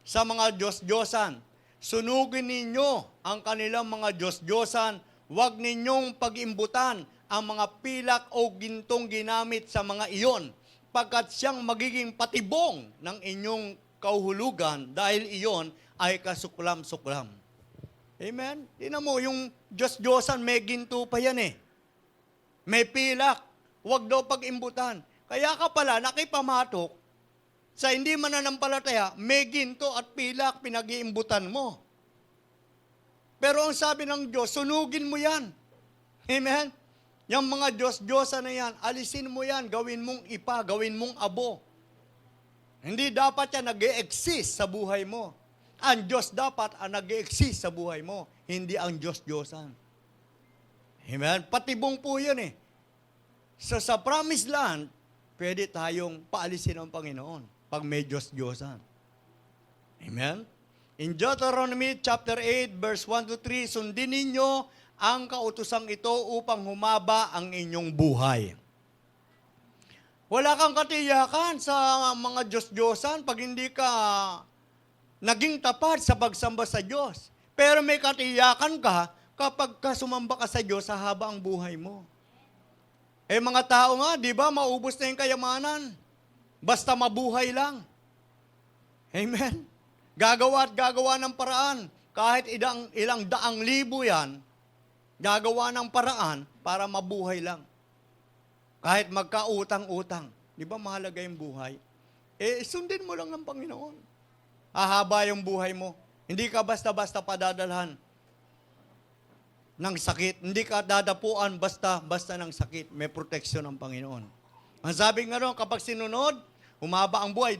sa mga Diyos-Diyosan? Sunugin ninyo ang kanilang mga Diyos-Diyosan, huwag ninyong pag-imbutan ang mga pilak o gintong ginamit sa mga iyon, pagkat siyang magiging patibong ng inyong kauhulugan dahil iyon ay kasuklam-suklam. Amen? Tingnan mo, yung Diyos-Diyosan, may ginto pa yan eh. May pilak. Huwag daw pag-imbutan. Kaya ka pala, nakipamatok, sa hindi mananampalataya, may ginto at pilak pinag-iimbutan mo. Pero ang sabi ng Diyos, sunugin mo yan. Amen? Yung mga Diyos-Diyosan na yan, alisin mo yan, gawin mong ipa, gawin mong abo. Hindi dapat yan nag-e-exist sa buhay mo. Ang Diyos dapat ang nag-e-exist sa buhay mo, hindi ang Diyos-Diyosan. Amen? Patibong po yun eh. So sa promised land, pwede tayong paalisin ng Panginoon pag may Diyos-Diyosan. Amen? In Deuteronomy chapter 8, verse 1 to 3, sundin ninyo ang kautosang ito upang humaba ang inyong buhay. Wala kang katiyakan sa mga Diyos-Diyosan pag hindi ka naging tapat sa pagsamba sa Diyos. Pero may katiyakan ka kapag ka sumamba ka sa Diyos sa haba ang buhay mo. Eh mga tao nga, di ba, maubos na yung kayamanan. Basta mabuhay lang. Amen? Gagawa at gagawa ng paraan. Kahit ilang daang libo yan, gagawa ng paraan para mabuhay lang. Kahit magkautang-utang. Di ba mahalaga yung buhay? Eh, sundin mo lang ng Panginoon. Hahaba yung buhay mo. Hindi ka basta-basta padadalhan ng sakit. Hindi ka dadapuan basta-basta ng sakit. May proteksyon ng Panginoon. Ang sabi nga ron, kapag sinunod, humaba ang buhay,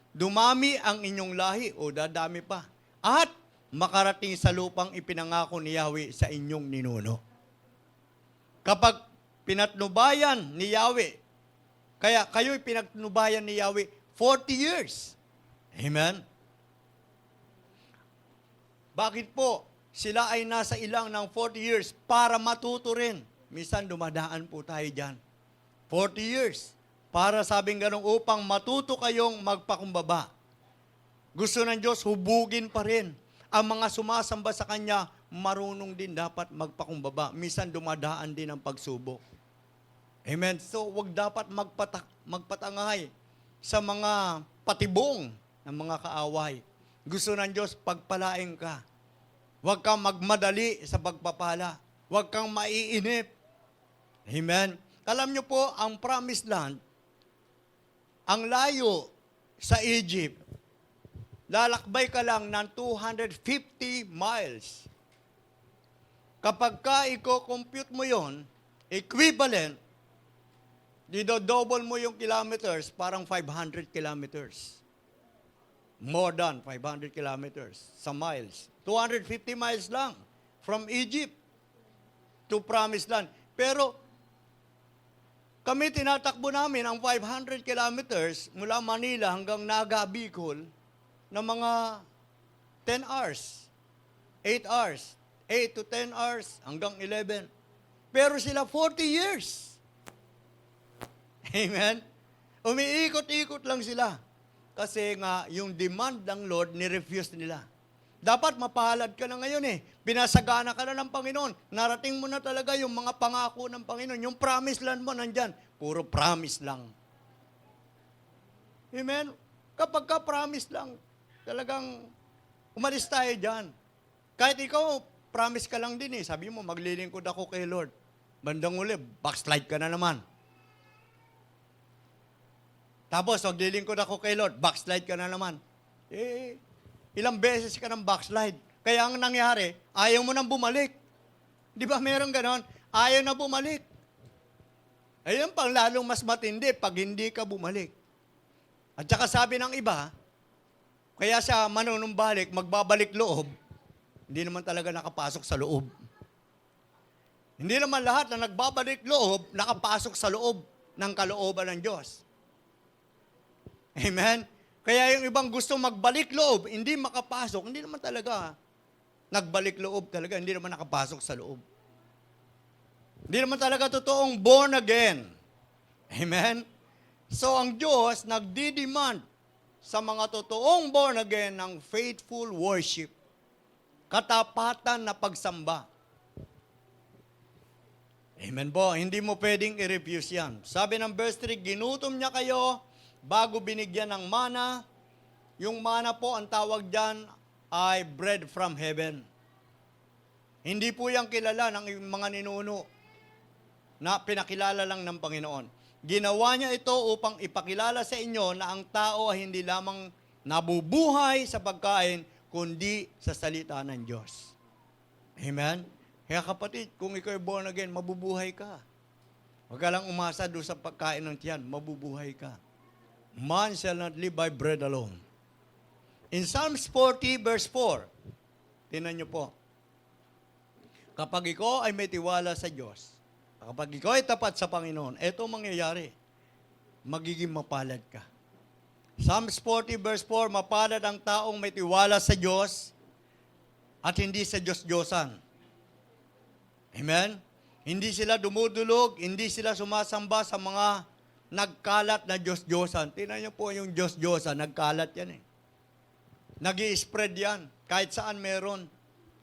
dumami ang inyong lahi o dadami pa. At makarating sa lupang ipinangako ni Yahweh sa inyong ninuno. Kapag pinatnubayan ni Yahweh, kaya kayo'y pinatnubayan ni Yahweh 40 years. Amen? Bakit po? Sila ay nasa ilang ng 40 years para matuto rin. Minsan dumadaan po tayo dyan. 40 years. Para sabing ganun, upang matuto kayong magpakumbaba. Gusto ng Diyos, hubugin pa rin. Ang mga sumasamba sa Kanya, marunong din dapat magpakumbaba. Minsan dumadaan din ang pagsubok. Amen? So, wag dapat magpatangay sa mga patibong ng mga kaaway. Gusto ng Diyos, pagpalain ka. Huwag kang magmadali sa pagpapala. Huwag kang maiinip. Amen? Alam niyo po, ang promised land, ang layo sa Egypt, lalakbay ka lang ng 250 miles. Kapag ka i-compute mo yon, equivalent, dido-double mo yung kilometers, parang 500 kilometers. More than 500 kilometers sa miles. 250 miles lang from Egypt to Promised Land. Pero kami tinatakbo namin ang 500 kilometers mula Manila hanggang Naga, Bicol na mga 10 hours, 8 hours, 8 to 10 hours hanggang 11. Pero sila 40 years. Amen? Umiikot-ikot lang sila. Kasi nga, yung demand ng Lord, nirefuse nila. Dapat mapalad ka na ngayon eh. Pinasagana ka na ng Panginoon. Narating mo na talaga yung mga pangako ng Panginoon. Yung promise land mo nandyan. Puro promise lang. Amen? Kapag ka promise lang, talagang umalis tayo dyan. Kahit ikaw, promise ka lang din eh. Sabi mo, maglilingkod ako kay Lord. Bandang uli, backslide ka na naman. Tapos, maglilingkod ako kay Lord, backslide ka na naman. Eh, ilang beses ka ng backslide. Kaya ang nangyari, ayaw mo nang bumalik. Di ba meron ganon? Ayaw na bumalik. Ayun pang lalong mas matindi pag hindi ka bumalik. At saka sabi ng iba, kaya siya manunumbalik, magbabalik loob, hindi naman talaga nakapasok sa loob. Hindi naman lahat na nagbabalik loob, nakapasok sa loob ng kalooban ng Diyos. Amen? Kaya yung ibang gusto magbalik loob, hindi makapasok, hindi naman talaga nagbalik loob talaga, hindi naman nakapasok sa loob. Hindi naman talaga totoong born again. Amen? So ang Diyos nagdi-demand sa mga totoong born again ng faithful worship, katapatan na pagsamba. Amen po, hindi mo pwedeng i-refuse yan. Sabi ng verse 3, ginutom niya kayo bago binigyan ng mana. Yung mana po, ang tawag dyan ay bread from heaven. Hindi po yung kilala ng mga ninuno na pinakilala lang ng Panginoon. Ginawa niya ito upang ipakilala sa inyo na ang tao ay hindi lamang nabubuhay sa pagkain, kundi sa salita ng Diyos. Amen? Kaya kapatid, kung ikaw ay born again, mabubuhay ka. Huwag ka lang umasa doon sa pagkain ng tiyan, mabubuhay ka. Man shall not live by bread alone. In Psalms 40 verse 4, tingnan niyo po, kapag ikaw ay may tiwala sa Diyos, kapag ikaw ay tapat sa Panginoon, eto mangyayari, magiging mapalad ka. Psalms 40 verse 4, mapalad ang taong may tiwala sa Diyos at hindi sa Diyos-Diyosan. Amen? Hindi sila dumudulog, hindi sila sumasamba sa mga nagkalat na Diyos-Diyosan. Tingnan niyo po yung Diyos-Diyosan, nagkalat yan eh. Nag-i-spread yan. Kahit saan meron.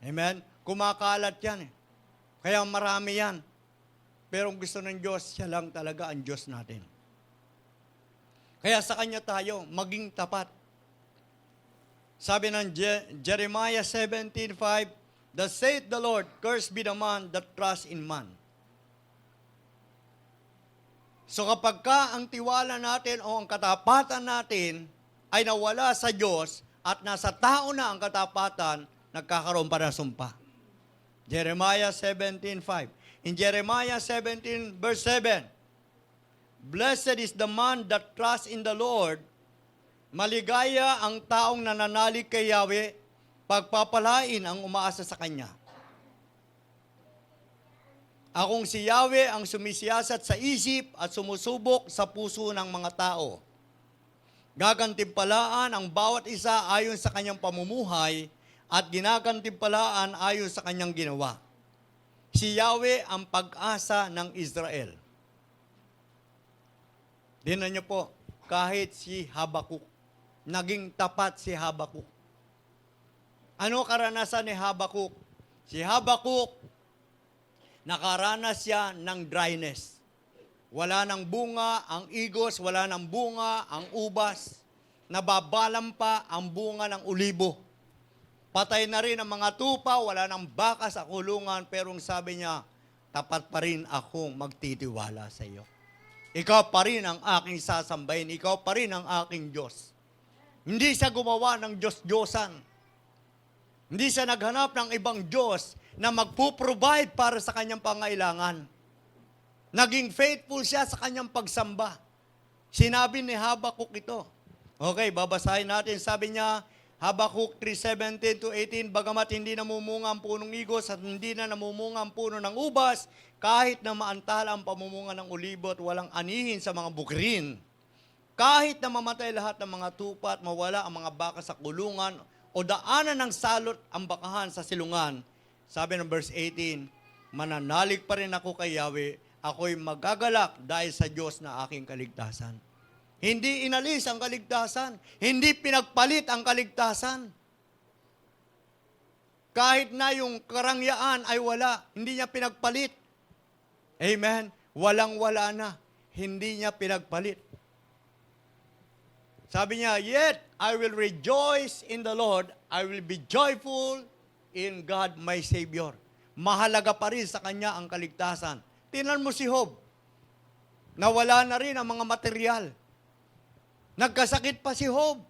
Amen? Kumakalat yan eh. Kaya marami yan. Pero ang gusto ng Diyos, siya lang talaga ang Diyos natin. Kaya sa Kanya tayo, maging tapat. Sabi ng Jeremiah 17:5, "Thus saith the Lord, cursed be the man that trusts in man." So kapag ka ang tiwala natin o ang katapatan natin ay nawala sa Diyos at nasa tao na ang katapatan, nagkakaroon pa ng sumpa. Jeremiah 17:5. In Jeremiah 17 verse 7, "Blessed is the man that trusts in the Lord." Maligaya ang taong nananalig kay Yahweh, pagpapalain ang umaasa sa Kanya. Akong si Yahweh ang sumisiyasat sa isip at sumusubok sa puso ng mga tao. Gagantimpalaan ang bawat isa ayon sa kanyang pamumuhay at ginagantimpalaan ayon sa kanyang ginawa. Si Yahweh ang pag-asa ng Israel. Tingnan niyo po, kahit si Habakuk, naging tapat si Habakuk. Ano karanasan ni Habakuk? Si Habakuk, nakaranas siya ng dryness. Wala ng bunga ang igos, wala ng bunga ang ubas. nababalam pa ang bunga ng ulibo. Patay na rin ang mga tupa, wala nang baka sa kulungan, pero ang sabi niya, tapat pa rin akong magtitiwala sa iyo. Ikaw pa rin ang aking sasambahin, ikaw pa rin ang aking Diyos. Hindi siya gumawa ng Diyos-Diyosan. Hindi siya naghanap ng ibang Diyos na magpo-provide para sa kanyang pangailangan. Naging faithful siya sa kanyang pagsamba. Sinabi ni Habakuk ito. Okay, babasahin natin. Sabi niya, Habakuk 3:17 to 18, bagamat hindi namumunga ang punong igos at hindi na namumunga ang puno ng ubas, kahit na maantala ang pamumunga ng ulibo at walang anihin sa mga bukrin, kahit na mamatay lahat ng mga tupa at mawala ang mga baka sa kulungan o daanan ng salot ang bakahan sa silungan, sabi ng verse 18, mananalig pa rin ako kay Yahweh, ako'y magagalak dahil sa Diyos na aking kaligtasan. Hindi inalis ang kaligtasan. Hindi pinagpalit ang kaligtasan. Kahit na yung karangyaan ay wala, hindi niya pinagpalit. Amen? Walang-wala na. Hindi niya pinagpalit. Sabi niya, yet I will rejoice in the Lord. I will be joyful in God my Savior. Mahalaga pa rin sa kanya ang kaligtasan. Tingnan mo si Job. Nawala na rin ang mga material. Nagkasakit pa si Job.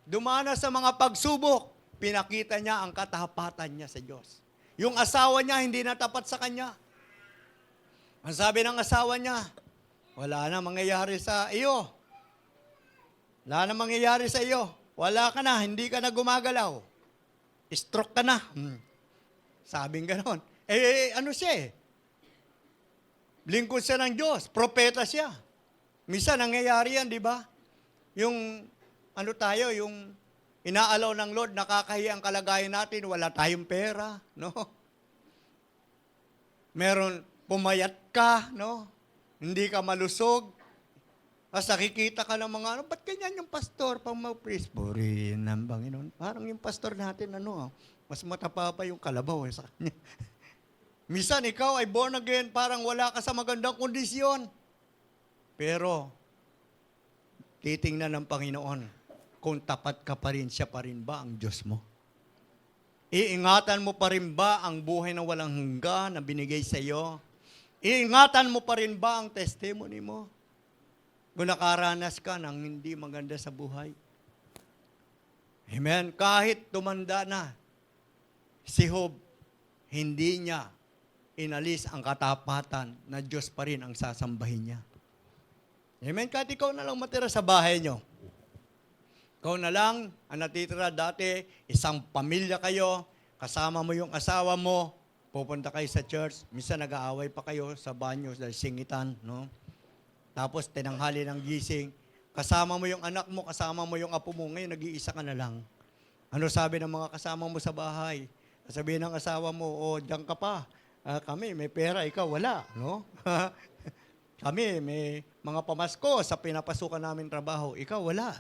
Dumanas sa mga pagsubok. Pinakita niya ang katapatan niya sa Diyos. Yung asawa niya hindi na tapat sa kanya. Ang sabi ng asawa niya, wala na mangyayari sa iyo. Wala na mangyayari sa iyo. Wala ka na, hindi ka na gumagalaw. Stroke ka na. Sabing ganon. Ano siya eh? Lingkod siya ng Diyos. Propeta siya. Minsan nangyayari yan, di ba? Yung, yung inaalaw ng Lord, nakakahiya ang kalagayan natin, wala tayong pera, no? Meron, pumayat ka, no? Hindi ka malusog. As nakikita ka ng mga, ba't ganyan yung pastor pang mag-praise? Purihin ng Panginoon. Parang yung pastor natin, mas matapa pa yung kalabaw sa kanya. Minsan, ikaw ay born again, parang wala ka sa magandang kondisyon. Pero, titingnan ng Panginoon kung tapat ka pa rin, siya pa rin ba ang Diyos mo? Iingatan mo pa rin ba ang buhay na walang hanggan na binigay sa iyo? Iingatan mo pa rin ba ang testimony mo? Kung nakaranas ka ng hindi maganda sa buhay. Amen? Kahit tumanda na, si Job, hindi niya inalis ang katapatan na Diyos pa rin ang sasambahin niya. Amen? Kahit ikaw na lang matira sa bahay nyo. Ikaw na lang ang natitira dati, isang pamilya kayo, kasama mo yung asawa mo, pupunta kayo sa church, minsan nag-aaway pa kayo sa banyo dahil singitan, no? Tapos tinanghali ng gising, kasama mo yung anak mo, kasama mo yung apo mo, ngayon nag-iisa ka na lang. Ano sabi ng mga kasama mo sa bahay? Sabihin ng asawa mo, diyan ka pa. Kami, may pera, ikaw wala, no? Kami, may mga pamasko sa pinapasukan namin trabaho. Ikaw, wala.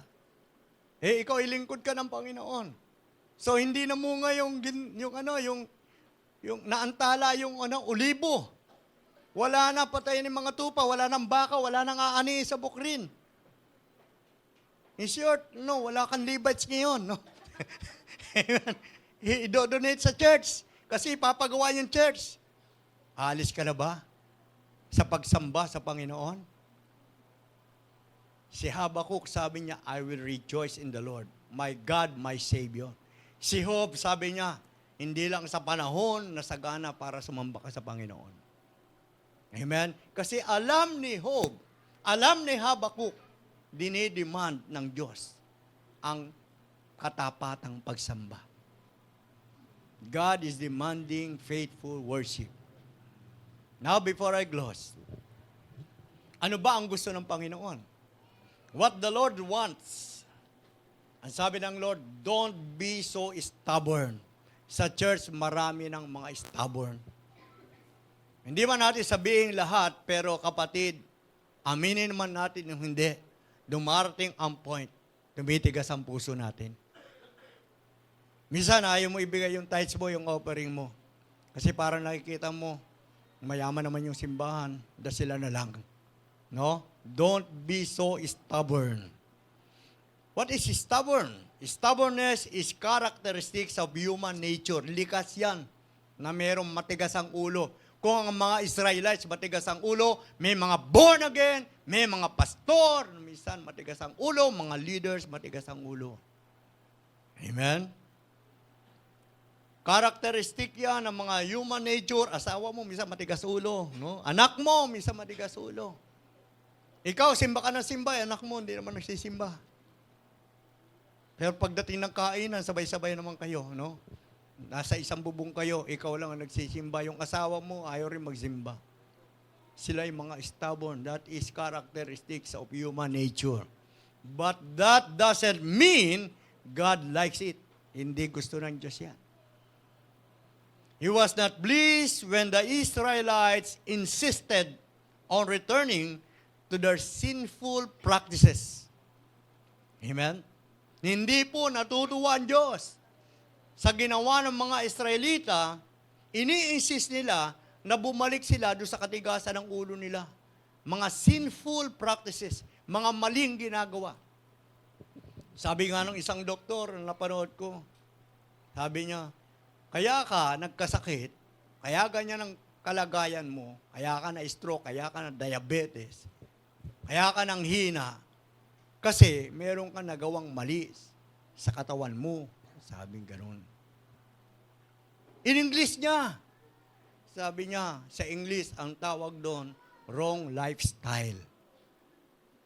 Ikaw, ilingkod ka ng Panginoon. So, hindi namunga yung naantala yung ulibo. Wala na patay ng mga tupa, wala nang baka, wala nang aani sa bukrin. In short, wala kang Levites ngayon, no? I-donate sa church kasi papagawa yung church. Alis ka na ba sa pagsamba sa Panginoon? Si Habakuk, sabi niya, I will rejoice in the Lord, my God, my Savior. Si Job, sabi niya, hindi lang sa panahon na sagana para sumamba ka sa Panginoon. Amen? Kasi alam ni Job, alam ni Habakuk, dinidemand ng Diyos ang katapatang pagsamba. God is demanding faithful worship. Now, before I close, ano ba ang gusto ng Panginoon? What the Lord wants. Ang sabi ng Lord, don't be so stubborn. Sa church, marami ng mga stubborn. Hindi man natin sabihin lahat, pero kapatid, aminin man natin yung hindi. Dumarating ang point, tumitigas ang puso natin. Minsan, ayaw mo ibigay yung tithes mo, yung offering mo. Kasi parang nakikita mo, mayaman naman yung simbahan, sila na lang. No? Don't be so stubborn. What is stubborn? Stubbornness is characteristics of human nature. Likas yan na mayroong matigas ang ulo. Kung ang mga Israelites matigas ang ulo, may mga born again, may mga pastor, minsan matigas ang ulo, mga leaders matigas ang ulo. Amen? Characteristic yan ng mga human nature. Asawa mo, minsan matigas ulo. No? Anak mo, minsan matigas ulo. Ikaw, simba ka ng simba, anak mo, hindi naman nagsisimba. Pero pagdating ng kainan, sabay-sabay naman kayo, no? Nasa isang bubong kayo, ikaw lang ang nagsisimba. Yung asawa mo, ayaw rin magsimba. Sila yung mga stubborn. That is characteristics of human nature. But that doesn't mean God likes it. Hindi gusto ng Diyos yan. He was not pleased when the Israelites insisted on returning to their sinful practices. Amen? Hindi po natutuwa ang Diyos. Sa ginawa ng mga Israelita, ini-insist nila na bumalik sila doon sa katigasan ng ulo nila. Mga sinful practices, mga maling ginagawa. Sabi nga ng isang doktor na napanood ko, sabi niya, kaya ka nagkasakit, kaya ganyan ang kalagayan mo, kaya ka na stroke, kaya ka na diabetes, kaya ka nang hina, kasi meron ka nagawang mali sa katawan mo. Sabing ganun. In English niya, sabi niya, sa English, ang tawag doon, wrong lifestyle.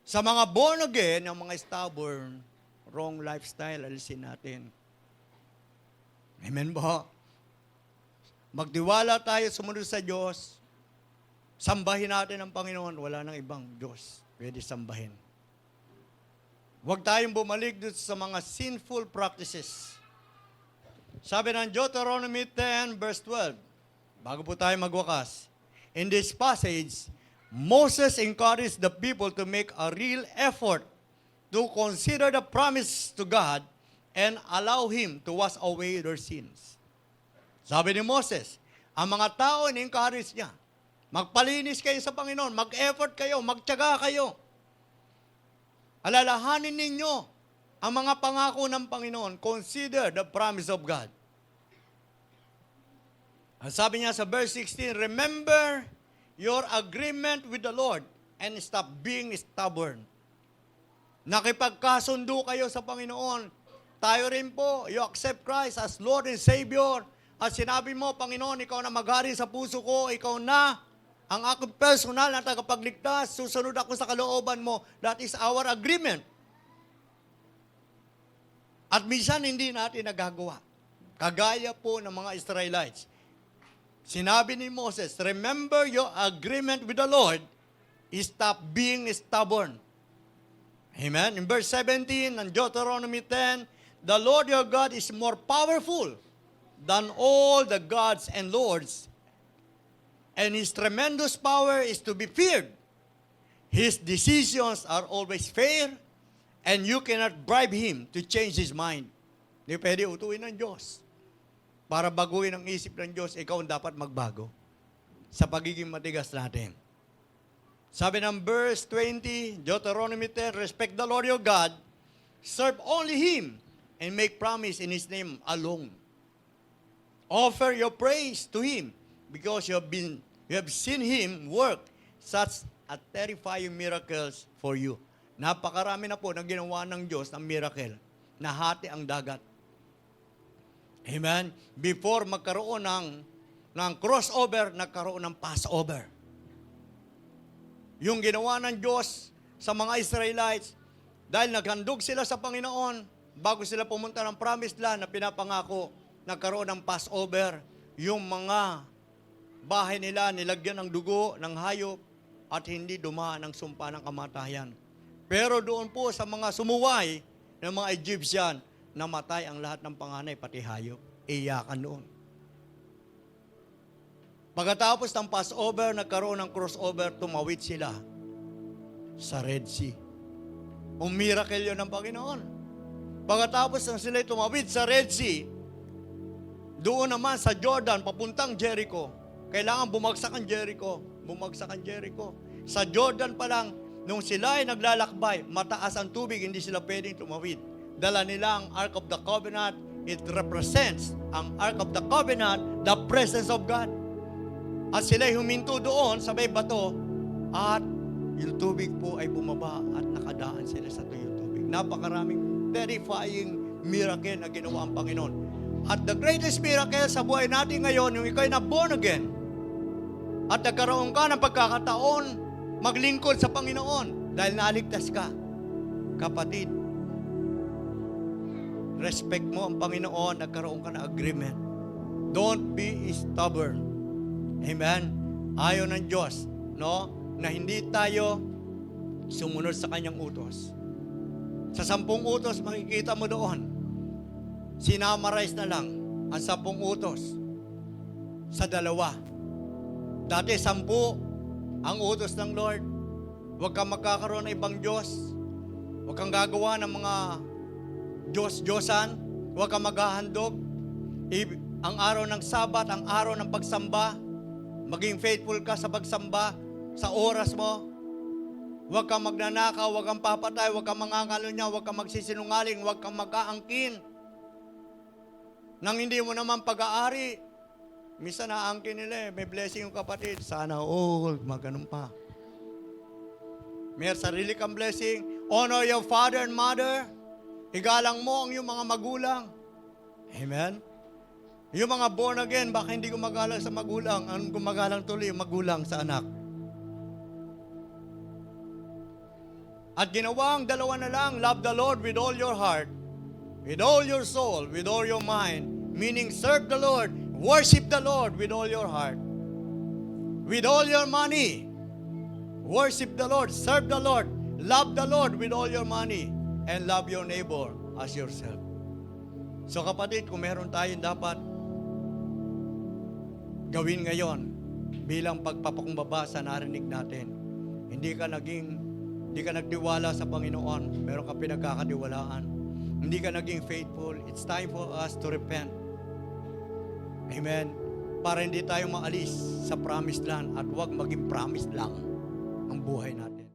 Sa mga born again, ang mga stubborn, wrong lifestyle, alisin natin. Amen ba? Magtiwala tayo, sumunod sa Diyos, sambahin natin ang Panginoon, wala nang ibang Diyos pwede sambahin. Huwag tayong bumalik doon sa mga sinful practices. Sabi ng Deuteronomy 10 verse 12, bago po tayo magwakas, in this passage, Moses encouraged the people to make a real effort to consider the promise to God and allow Him to wash away their sins. Sabi ni Moses, ang mga tao in-encourage niya, magpalinis kayo sa Panginoon, mag-effort kayo, magtiyaga kayo. Alalahanin ninyo ang mga pangako ng Panginoon. Consider the promise of God. Ang sabi niya sa verse 16, remember your agreement with the Lord and stop being stubborn. Nakipagkasundo kayo sa Panginoon. Tayo rin po, you accept Christ as Lord and Savior. At sinabi mo, Panginoon, ikaw na maghari sa puso ko, ikaw na ang aking personal na tagapagligtas, susunod ako sa kalooban mo. That is our agreement. At minsan hindi natin nagagawa. Kagaya po ng mga Israelites. Sinabi ni Moses, remember your agreement with the Lord, stop being stubborn. Amen? In verse 17 ng Deuteronomy 10, the Lord your God is more powerful than all the gods and lords, and His tremendous power is to be feared. His decisions are always fair, and you cannot bribe Him to change His mind. Hindi pwede utuin ng Diyos. Para baguhin ang isip ng Diyos, ikaw ang dapat magbago sa pagiging matigas natin. Sabi ng verse 20, Deuteronomy 10, respect the Lord your God, serve only Him, and make promise in His name alone. Offer your praise to Him, because you have seen Him work such a terrifying miracles for you. Napakarami na po na ginawa ng Diyos ng miracle. Nahati ang dagat. Amen? Before magkaroon ng crossover, nagkaroon ng Passover. Yung ginawa ng Diyos sa mga Israelites, dahil naghandog sila sa Panginoon, bago sila pumunta ng promised land na pinapangako, nagkaroon ng Passover, yung mga bahay nila nilagyan ng dugo, ng hayop, at hindi dumaan ng sumpa ng kamatayan. Pero doon po sa mga sumuway ng mga Egyptian, namatay ang lahat ng panganay, pati hayop. Iyakan noon. Pagkatapos ng Passover, nagkaroon ng crossover, tumawid sila sa Red Sea. Miracle yun ng Panginoon. Pagkatapos ng sila tumawid sa Red Sea, doon naman sa Jordan, papuntang Jericho, kailangan bumagsak ang Jericho. Bumagsak ang Jericho. Sa Jordan pa lang, nung sila ay naglalakbay, mataas ang tubig, hindi sila pwedeng tumawid. Dala nila ang Ark of the Covenant. It represents ang Ark of the Covenant, the presence of God. At sila'y huminto doon sa may bato at yung tubig po ay bumaba at nakadaan sila sa tuyong tubig. Napakaraming terrifying miracle na ginawa ang Panginoon. At the greatest miracle sa buhay natin ngayon, yung ikaw ay na born again at nagkaroon ka ng pagkakataon maglingkod sa Panginoon dahil naligtas ka. Kapatid, respect mo ang Panginoon, nagkaroon ka ng agreement. Don't be stubborn. Amen? Ayaw ng Diyos, no? Na hindi tayo sumunod sa kanyang utos. Sa 10 utos, makikita mo doon, sinamarize na lang ang 10 utos sa 2. Dati 10 ang utos ng Lord. Huwag kang magkakaroon ng ibang Diyos. Huwag kang gagawa ng mga Diyos-Diyosan. Huwag kang maghahandog. Ang araw ng Sabat, ang araw ng pagsamba, maging faithful ka sa pagsamba, sa oras mo. Huwag kang magnanakaw, huwag kang papatay, huwag kang mangangalunya, huwag kang magsisinungaling, huwag kang magkaangkin. Nang hindi mo naman pag-aari, minsan naangkin nila may blessing yung kapatid, sana all, maganon pa. May sarili kang blessing, honor your father and mother, igalang mo ang iyong mga magulang. Amen? Yung mga born again, baka hindi gumagalang sa magulang, ang gumagalang tuloy yung magulang sa anak. At ginawang 2 na lang, love the Lord with all your heart, with all your soul, with all your mind, meaning serve the Lord, worship the Lord with all your heart, with all your money, worship the Lord, serve the Lord, love the Lord with all your money, and love your neighbor as yourself. So kapatid, kung meron tayong dapat gawin ngayon bilang pagpapakumbaba sa narinig natin, hindi ka nagtiwala sa Panginoon, meron ka pinagkakatiwalaan, hindi ka naging faithful, it's time for us to repent. Amen? Para hindi tayo maalis sa promised land at huwag maging promised lang ang buhay natin.